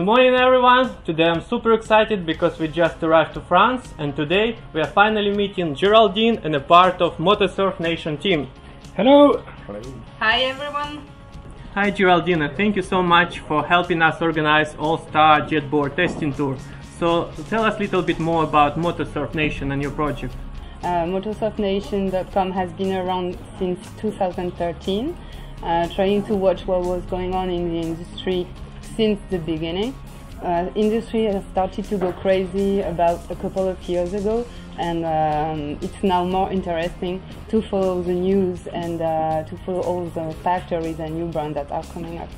Good morning everyone! Today I'm super excited because we just arrived to France and today we are finally meeting Geraldine and a part of MotosurfNation team. Hello! Hi everyone! Hi Geraldine, and thank you so much for helping us organize All-Star Jetboard testing tour. So tell us a little bit more about MotosurfNation and your project. MotosurfNation.com has been around since 2013, trying to watch what was going on in the industry since the beginning. Industry has started to go crazy about a couple of years ago, and it's now more interesting to follow the news and to follow all the factories and new brands that are coming up.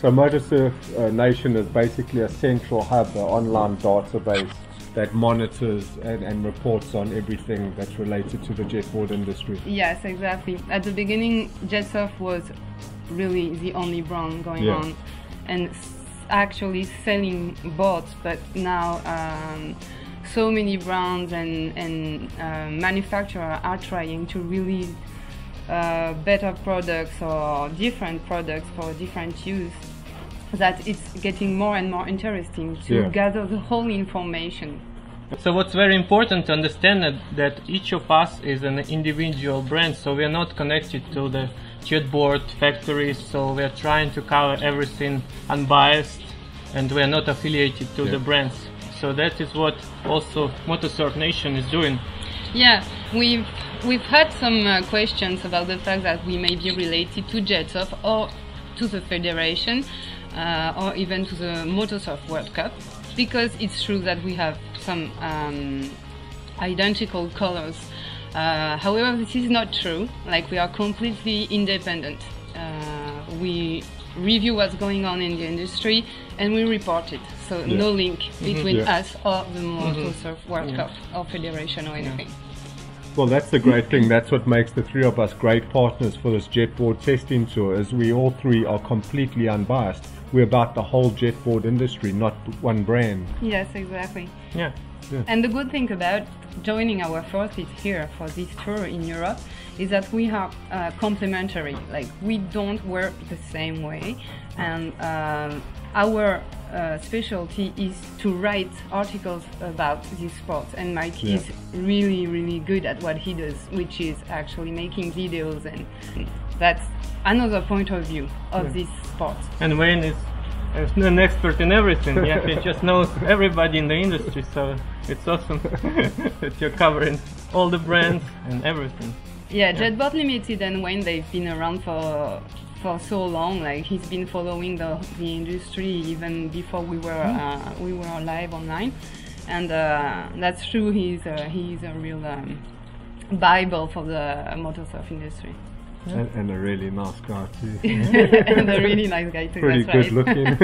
So MotosurfNation is basically a central hub, an online database that monitors and reports on everything that's related to the jetboard industry. Yes, exactly. At the beginning, JetSurf was really the only brand going on and actually selling boards, but now so many brands and manufacturers are trying to release better products or different products for different use, that it's getting more and more interesting to gather the whole information. So what's very important to understand that each of us is an individual brand, so we are not connected to the jetboard factories, so we are trying to cover everything unbiased and we are not affiliated to the brands. So that is what also MotosurfNation is doing. Yeah, we've had some questions about the fact that we may be related to JetSurf or to the federation or even to the MotoSurf World Cup, because it's true that we have some identical colors. However, this is not true. Like, we are completely independent. We review what's going on in the industry and we report it. So no link between us or the MotoSurf World Cup or federation or anything. Well, that's the great thing. That's what makes the three of us great partners for this jetboard testing tour, is we all three are completely unbiased. We're about the whole jetboard industry, not one brand. Yes, exactly. Yeah. And the good thing about joining our forces here for this tour in Europe is that we are complementary. Like, we don't work the same way, and our specialty is to write articles about this sport, and Mike is really good at what he does, which is actually making videos, and that's another point of view of this sport. And Wayne is an expert in everything. He just knows everybody in the industry, so it's awesome that you're covering all the brands and everything. Yeah, Jetboard Limited and Wayne, they've been around for so long. Like, he's been following the industry even before we were live online, and that's true. He's a real Bible for the motorsurf industry. And a really nice guy too. And a really nice guy too. Pretty good looking.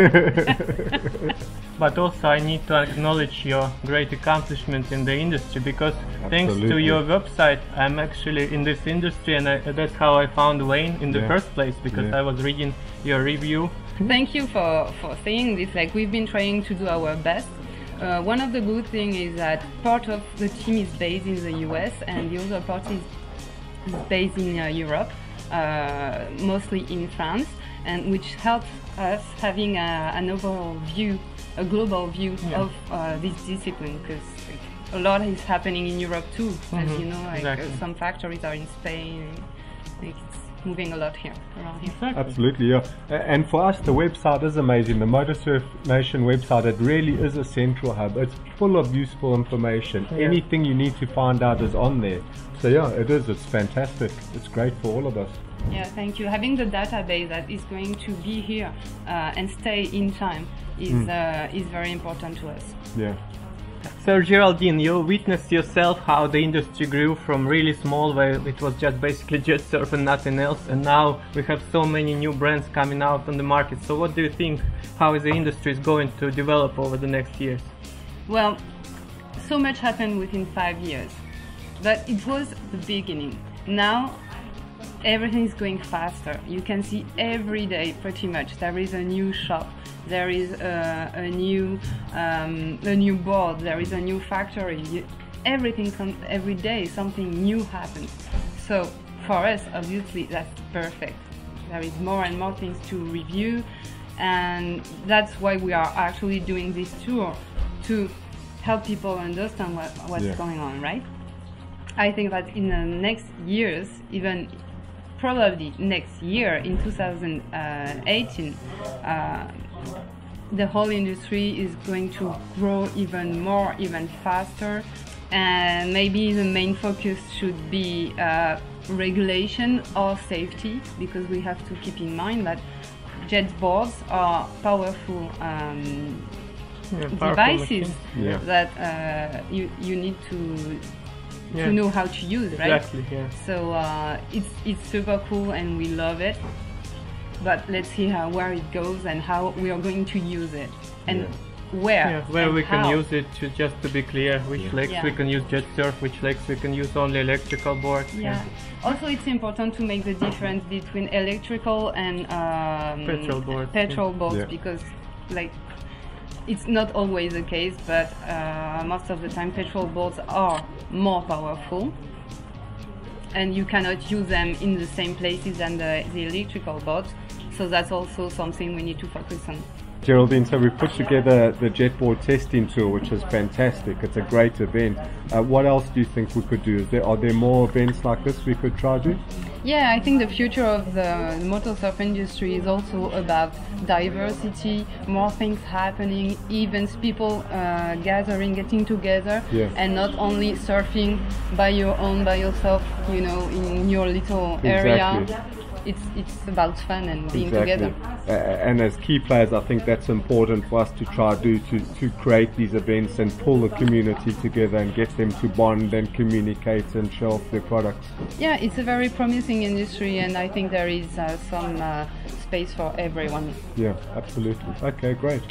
But also I need to acknowledge your great accomplishment in the industry, because thanks to your website I'm actually in this industry, and that's how I found Wayne in the first place, because I was reading your review. Thank you for saying this. Like, we've been trying to do our best. One of the good things is that part of the team is based in the US and the other part is based in Europe, mostly in France, and which helps us having an overall view, a global view of this discipline, because a lot is happening in Europe too, as you know. Like, some factories are in Spain, and like, it's moving a lot here, around here. Absolutely, yeah. And for us, the website is amazing. The MotosurfNation website, it really is a central hub. It's full of useful information. Anything you need to find out is on there. So yeah, it is. It's fantastic. It's great for all of us. Yeah, thank you. Having the database that is going to be here and stay in time is very important to us. Yeah. So Geraldine, you witnessed yourself how the industry grew from really small, where it was just basically jet surf and nothing else, and now we have so many new brands coming out on the market. So what do you think, how the industry is going to develop over the next years? Well, so much happened within 5 years, but it was the beginning. Now everything is going faster. You can see every day pretty much there is a new shop, there is a new board, there is a new factory. Everything, every day something new happens. So for us, obviously, that's perfect. There is more and more things to review, and that's why we are actually doing this tour, to help people understand what's going on, right? I think that in the next years, even probably next year in 2018, the whole industry is going to grow even more, even faster, and maybe the main focus should be regulation or safety, because we have to keep in mind that jetboards are powerful devices that you need to know how to use, right? Exactly, yeah. So it's super cool and we love it, but let's see where it goes and how we are going to use it, and where we how. can use it, just to be clear, which legs we can use jet surf, which legs we can use only electrical board. Also, it's important to make the difference between electrical and petrol boards, because like it's not always the case, but most of the time petrol boards are more powerful and you cannot use them in the same places than the electrical boards, so that's also something we need to focus on. Geraldine, so we put together the jetboard testing tour, which is fantastic. It's a great event. What else do you think we could do? Are there more events like this we could try to do? Yeah, I think the future of the motosurf industry is also about diversity, more things happening, events, people gathering, getting together, and not only surfing by yourself, you know, in your little area. It's about fun and being together. And as key players, I think that's important for us to try to create these events and pull the community together and get them to bond and communicate and show off their products. Yeah, it's a very promising industry, and I think there is some space for everyone. Yeah, absolutely. Okay, great.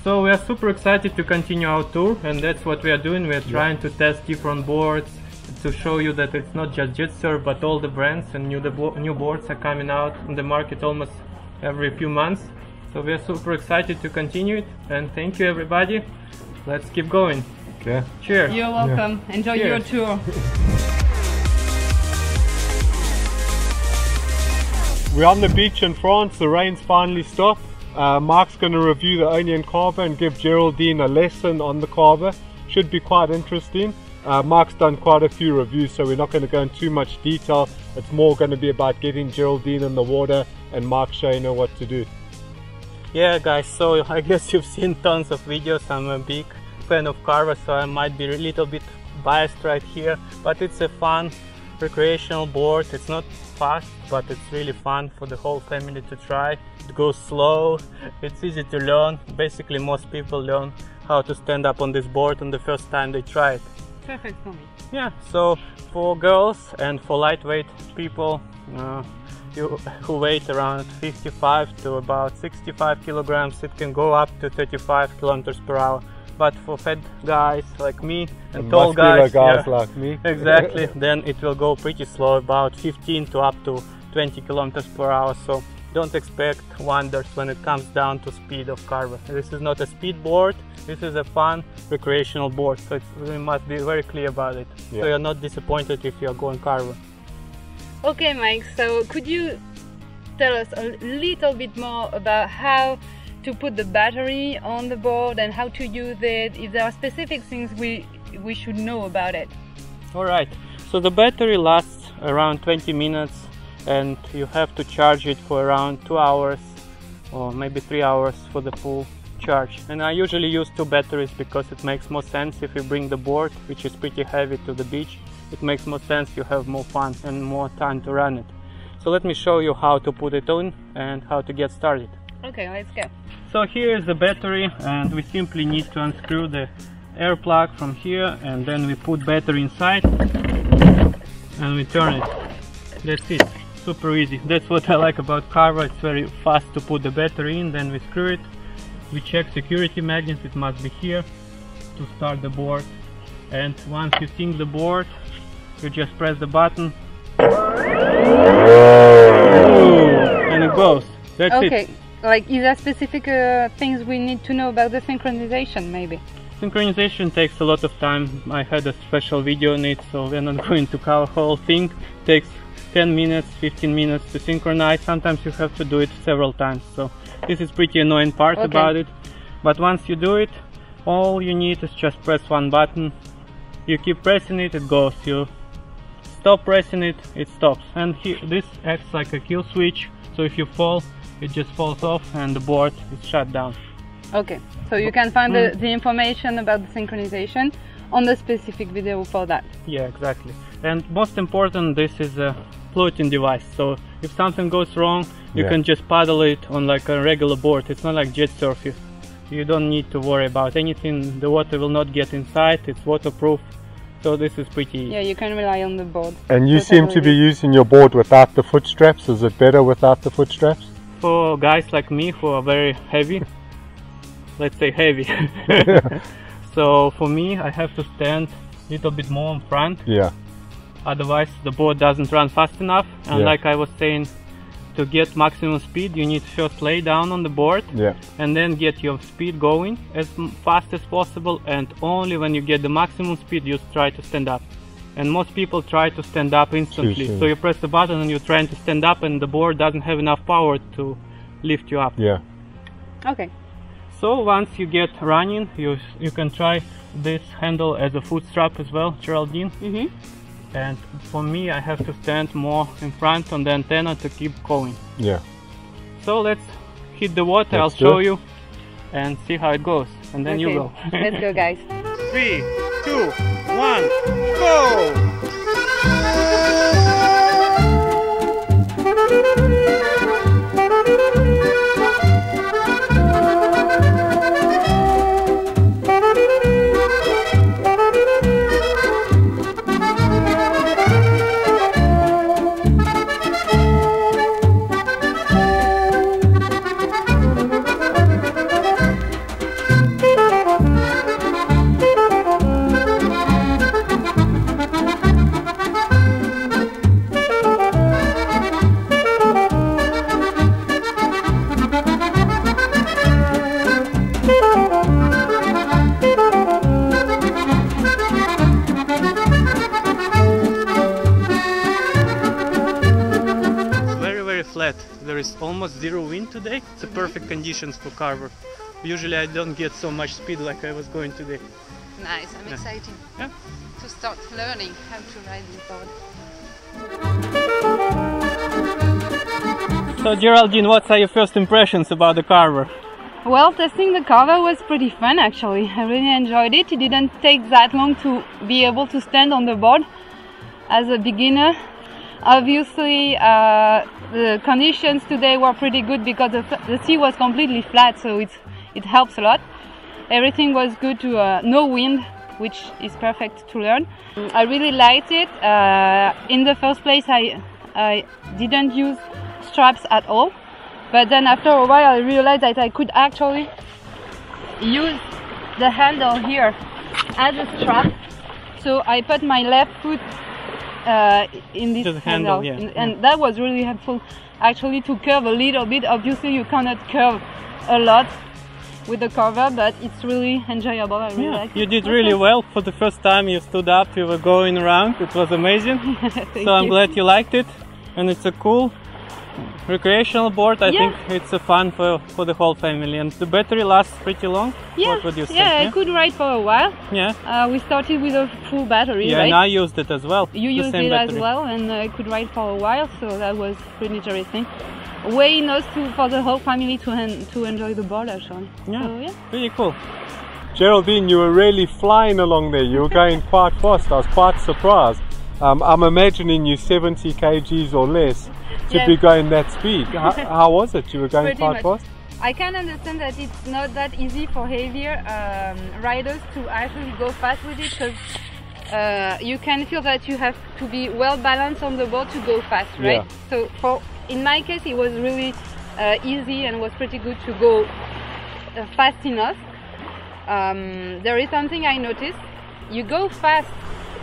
So we are super excited to continue our tour, and that's what we are doing. We are trying to test different boards, to show you that it's not just jet surf, but all the brands and new boards are coming out in the market almost every few months. So we are super excited to continue it, and thank you everybody. Let's keep going. Okay. Cheers. You're welcome. Enjoy your tour. We're on the beach in France. The rain's finally stopped. Mark's going to review the Onean Carver and give Geraldine a lesson on the Carver. Should be quite interesting. Mark's done quite a few reviews, so we're not going to go into too much detail. It's more going to be about getting Geraldine in the water and Mark showing her what to do. Yeah guys, so I guess you've seen tons of videos. I'm a big fan of Carver, so I might be a little bit biased right here, but it's a fun recreational board. It's not fast, but it's really fun for the whole family to try. It goes slow, it's easy to learn. Basically most people learn how to stand up on this board on the first time they try it. Perfect for me. Yeah, so for girls and for lightweight people who weigh around 55 to about 65 kilograms, it can go up to 35 kilometers per hour. But for fat guys like me and tall guys like me, exactly, then it will go pretty slow, about 15 to up to 20 kilometers per hour. So don't expect wonders when it comes down to speed of Carver. This is not a speed board, this is a fun recreational board, so we must be very clear about it. So you're not disappointed if you're going Carver. Okay Mike, so could you tell us a little bit more about how to put the battery on the board and how to use it, if there are specific things we should know about it? Alright, so the battery lasts around 20 minutes and you have to charge it for around 2 hours or maybe 3 hours for the full charge. And I usually use 2 batteries because it makes more sense if you bring the board, which is pretty heavy, to the beach. It makes more sense, you have more fun and more time to run it. So let me show you how to put it on and how to get started. Okay, let's go. So here is the battery, and we simply need to unscrew the air plug from here, and then we put battery inside and we turn it. That's it. Super easy. That's what I like about Carver. It's very fast to put the battery in, then we screw it. We check security magnets, it must be here to start the board. And once you sync the board, you just press the button and it goes. That's it. Like, is there specific things we need to know about the synchronization maybe? Synchronization takes a lot of time. I had a special video on it, so we're not going to cover the whole thing. It takes 10 minutes, 15 minutes to synchronize. Sometimes you have to do it several times, so this is pretty annoying part about it. But once you do it, all you need is just press one button. You keep pressing it, it goes. You stop pressing it, it stops. And here, this acts like a kill switch, so if you fall, it just falls off and the board is shut down. Okay, so you can find the information about the synchronization on the specific video for that. Yeah, exactly. And most important, this is a floating device, so if something goes wrong, you can just paddle it on like a regular board. It's not like jet surf. You don't need to worry about anything. The water will not get inside. It's waterproof, so this is pretty easy. Yeah, you can rely on the board. And you seem to be using your board without the foot straps. Is it better without the foot straps? For guys like me who are very heavy, let's say heavy, so for me I have to stand a little bit more in front. Yeah. Otherwise the board doesn't run fast enough, and like I was saying, to get maximum speed you need to first lay down on the board and then get your speed going as fast as possible, and only when you get the maximum speed you try to stand up. And most people try to stand up instantly, so you press the button and you're trying to stand up and the board doesn't have enough power to lift you up. Yeah. Okay. So once you get running, you can try this handle as a foot strap as well, Geraldine. And for me, I have to stand more in front on the antenna to keep going. Yeah. So let's hit the water. I'll show you and see how it goes, and then you go. Let's go, guys. 3, 2, 1, go! Flat. There is almost zero wind today. It's a perfect conditions for Carver. Usually I don't get so much speed like I was going today. Nice, I'm excited to start learning how to ride this board. So Geraldine, what are your first impressions about the Carver? Well, testing the Carver was pretty fun actually. I really enjoyed it. It didn't take that long to be able to stand on the board as a beginner. Obviously, the conditions today were pretty good because the sea was completely flat, so it helps a lot. Everything was good to no wind, which is perfect to learn. I really liked it. In the first place, I didn't use straps at all, but then after a while I realized that I could actually use the handle here as a strap. So I put my left foot in this handle, and that was really helpful actually to curve a little bit. Obviously you cannot curve a lot with the Carver, but it's really enjoyable. I really like it. You did really well. For the first time you stood up, you were going around, it was amazing. So I'm glad you liked it, and it's a cool recreational board. I think it's a fun for the whole family, and the battery lasts pretty long. What would you say? I could ride for a while. We started with a full battery, right? And I used it as well. You used it as well, and I could ride for a while, so that was pretty interesting. Way nice for the whole family to enjoy the board actually. Pretty cool. Geraldine, you were really flying along there. You were going quite fast. I was quite surprised. I'm imagining you 70 kgs or less to be going that speed. How was it? You were going quite fast? I can understand that it's not that easy for heavier riders to actually go fast with it, because you can feel that you have to be well balanced on the board to go fast, right? So in my case it was really easy and was pretty good to go fast enough. There is something I noticed. You go fast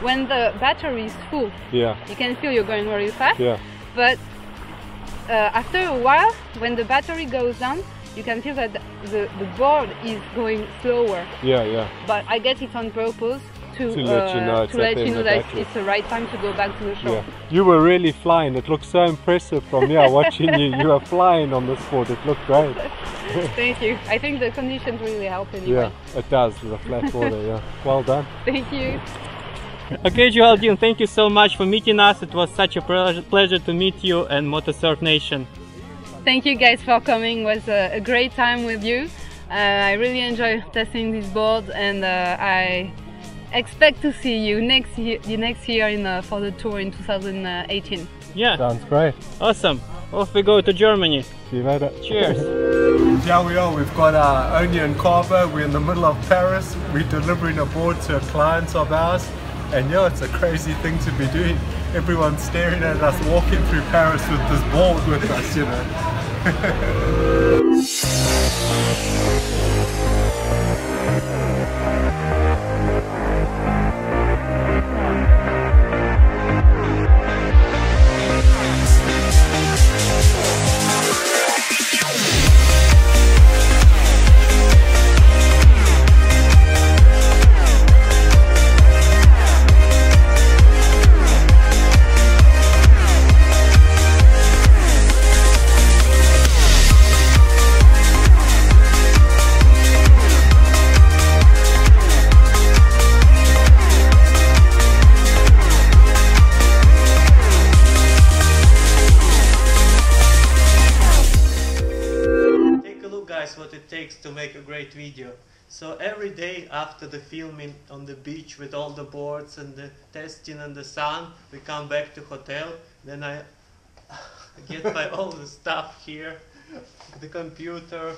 when the battery is full. You can feel you're going very fast. But after a while, when the battery goes down, you can feel that the board is going slower. But I guess it's on purpose to let you know, that it's the right time to go back to the shore. Yeah. You were really flying. It looked so impressive from here watching you. You were flying on this board. It looked great. Thank you. I think the conditions really help anyway. Yeah, it does with the flat water. Yeah. Well done. Thank you. Okay, Geraldine, thank you so much for meeting us. It was such a pleasure to meet you and MotosurfNation. Thank you guys for coming. It was a great time with you. I really enjoy testing this board, and I expect to see you next year for the tour in 2018. Yeah. Sounds great. Awesome. Off we go to Germany. See you later. Cheers. Here we are. We've got our Onean Carver. We're in the middle of Paris. We're delivering a board to clients of ours. And yeah, it's a crazy thing to be doing. Everyone's staring at us walking through Paris with this board with us, you what it takes to make a great video. So every day after the filming on the beach with all the boards and the testing and the sun, we come back to hotel. Then I get my all the stuff here, the computer,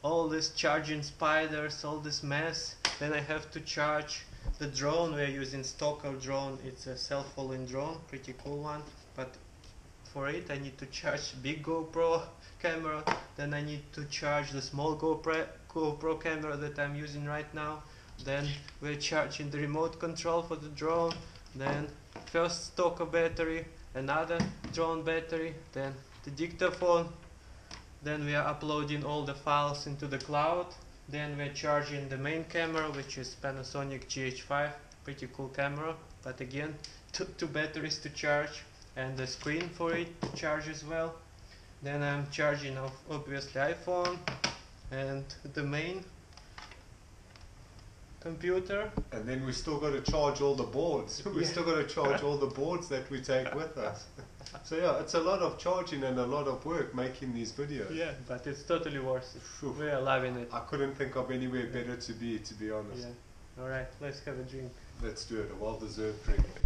all this charging spiders, all this mess. Then I have to charge the drone. We're using Stoker drone. It's a self-following drone, pretty cool one. But for it I need to charge big GoPro camera, then I need to charge the small GoPro camera that I'm using right now. Then we're charging the remote control for the drone, then first Stoker battery, another drone battery, then the dictaphone, then we are uploading all the files into the cloud, then we're charging the main camera, which is Panasonic GH5, pretty cool camera, but again two batteries to charge, and the screen for it to charge as well. Then I'm charging off obviously iPhone and the main computer. And then we still got to charge all the boards. We still got to charge all the boards that we take with us. So yeah, it's a lot of charging and a lot of work making these videos. Yeah, but it's totally worth it. We are loving it. I couldn't think of anywhere better to be honest. Yeah. Alright, let's have a drink. Let's do it, a well-deserved drink.